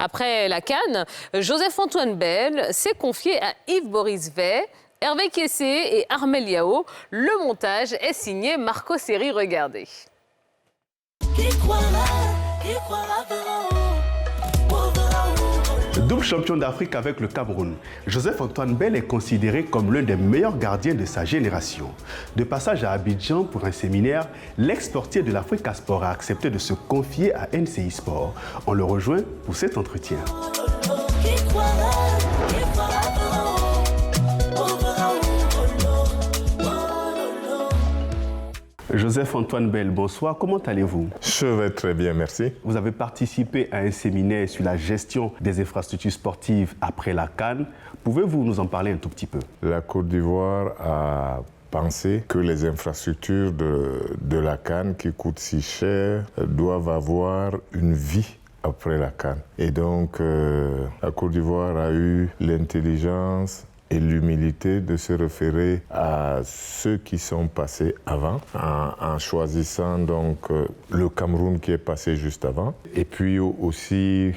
Après la CAN, Joseph-Antoine Bell s'est confié à Yves-Boris Vey, Hervé Kessé et Armel Yao. Le montage est signé Marco Seri. Regardez. Double champion d'Afrique avec le Cameroun, Joseph-Antoine Bell est considéré comme l'un des meilleurs gardiens de sa génération. De passage à Abidjan pour un séminaire, l'ex-portier de l'Africa Sport a accepté de se confier à NCI Sport. On le rejoint pour cet entretien. Joseph-Antoine Bell, bonsoir. Comment allez-vous? Je vais très bien, merci. Vous avez participé à un séminaire sur la gestion des infrastructures sportives après la CAN. Pouvez-vous nous en parler un tout petit peu? La Côte d'Ivoire a pensé que les infrastructures de la CAN, qui coûtent si cher, doivent avoir une vie après la CAN. Et donc, la Côte d'Ivoire a eu l'intelligence et l'humilité de se référer à ceux qui sont passés avant, en choisissant donc le Cameroun qui est passé juste avant, et puis aussi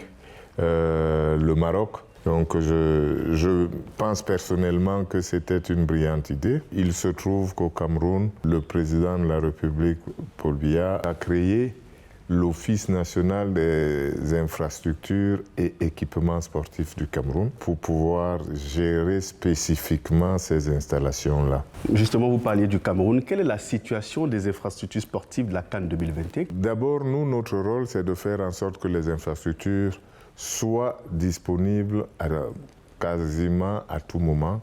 le Maroc. Donc je pense personnellement que c'était une brillante idée. Il se trouve qu'au Cameroun, le président de la République, Paul Biya, a créé l'Office national des infrastructures et équipements sportifs du Cameroun pour pouvoir gérer spécifiquement ces installations-là. Justement, vous parliez du Cameroun. Quelle est la situation des infrastructures sportives de la CAN 2021? D'abord, nous, notre rôle, c'est de faire en sorte que les infrastructures soient disponibles quasiment à tout moment,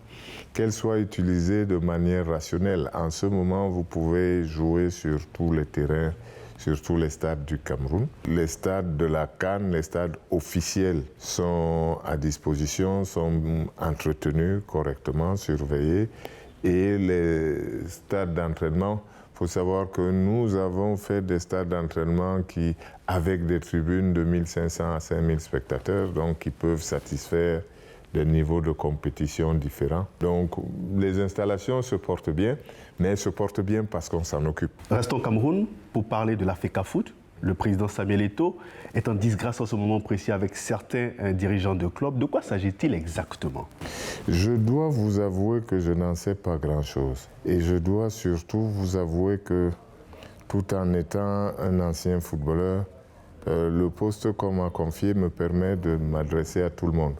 qu'elles soient utilisées de manière rationnelle. En ce moment, vous pouvez jouer sur tous les terrains, sur tous les stades du Cameroun. Les stades de la CAN, les stades officiels sont à disposition, sont entretenus correctement, surveillés. Et les stades d'entraînement, il faut savoir que nous avons fait des stades d'entraînement avec des tribunes de 1500 à 5000 spectateurs, donc qui peuvent satisfaire des niveaux de compétition différents. Donc les installations se portent bien, mais elles se portent bien parce qu'on s'en occupe. Restons au Cameroun pour parler de l'Africa Foot. Le président Samuel Eto'o est en disgrâce en ce moment précis avec certains dirigeants de clubs. De quoi s'agit-il exactement? Je dois vous avouer que je n'en sais pas grand-chose. Et je dois surtout vous avouer que, tout en étant un ancien footballeur, le poste qu'on m'a confié me permet de m'adresser à tout le monde.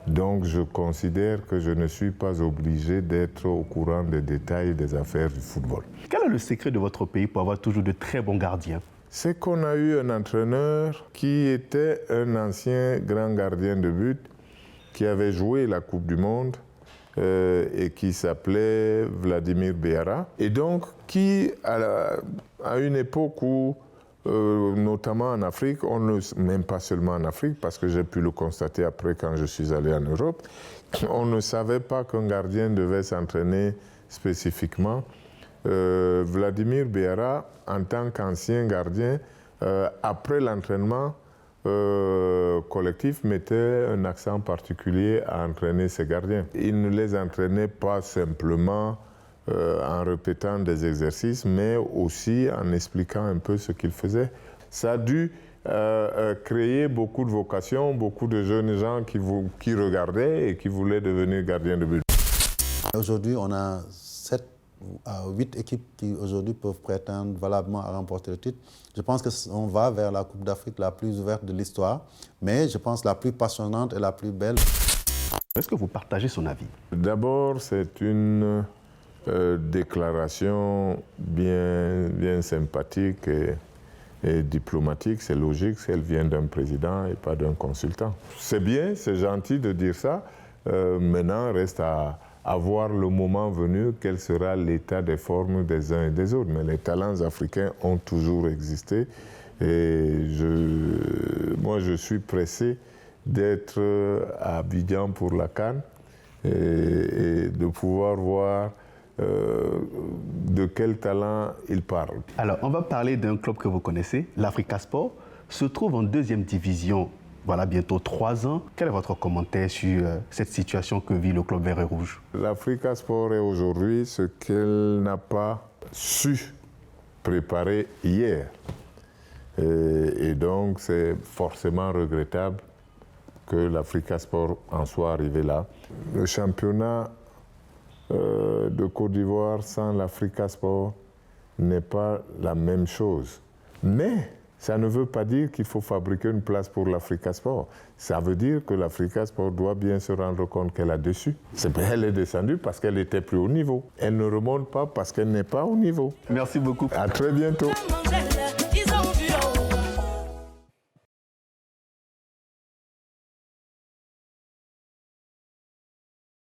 Donc je considère que je ne suis pas obligé d'être au courant des détails des affaires du football. Quel est le secret de votre pays pour avoir toujours de très bons gardiens? C'est qu'on a eu un entraîneur qui était un ancien grand gardien de but, qui avait joué la Coupe du Monde et qui s'appelait Vladimir Béara. Et donc qui, à une époque où notamment en Afrique, même pas seulement en Afrique, parce que j'ai pu le constater après quand je suis allé en Europe, on ne savait pas qu'un gardien devait s'entraîner spécifiquement. Vladimir Béara, en tant qu'ancien gardien, après l'entraînement collectif, mettait un accent particulier à entraîner ses gardiens. Il ne les entraînait pas simplement en répétant des exercices, mais aussi en expliquant un peu ce qu'il faisait. Ça a dû créer beaucoup de vocations, beaucoup de jeunes gens qui regardaient et qui voulaient devenir gardiens de but. Aujourd'hui, on a 7 à 8 équipes qui aujourd'hui peuvent prétendre valablement à remporter le titre. Je pense qu'on va vers la Coupe d'Afrique la plus ouverte de l'histoire, mais je pense la plus passionnante et la plus belle. Est-ce que vous partagez son avis? D'abord, c'est une déclaration bien sympathique et diplomatique. C'est logique si elle vient d'un président et pas d'un consultant. C'est bien, c'est gentil de dire ça. Maintenant, reste à voir le moment venu quel sera l'état des formes des uns et des autres. Mais les talents africains ont toujours existé et moi je suis pressé d'être à Abidjan pour la CAN et de pouvoir voir de quel talent il parle. Alors, on va parler d'un club que vous connaissez, l'Africa Sport, se trouve en 2e division, voilà bientôt 3 ans. Quel est votre commentaire sur cette situation que vit le club vert et rouge? L'Africa Sport est aujourd'hui ce qu'elle n'a pas su préparer hier. Et donc, c'est forcément regrettable que l'Africa Sport en soit arrivé là. Le championnat de Côte d'Ivoire sans l'Africa Sport n'est pas la même chose. Mais ça ne veut pas dire qu'il faut fabriquer une place pour l'Africa Sport. Ça veut dire que l'Africa Sport doit bien se rendre compte qu'elle a dessus. Elle est descendue parce qu'elle était plus haut niveau. Elle ne remonte pas parce qu'elle n'est pas au niveau. Merci beaucoup. À très bientôt.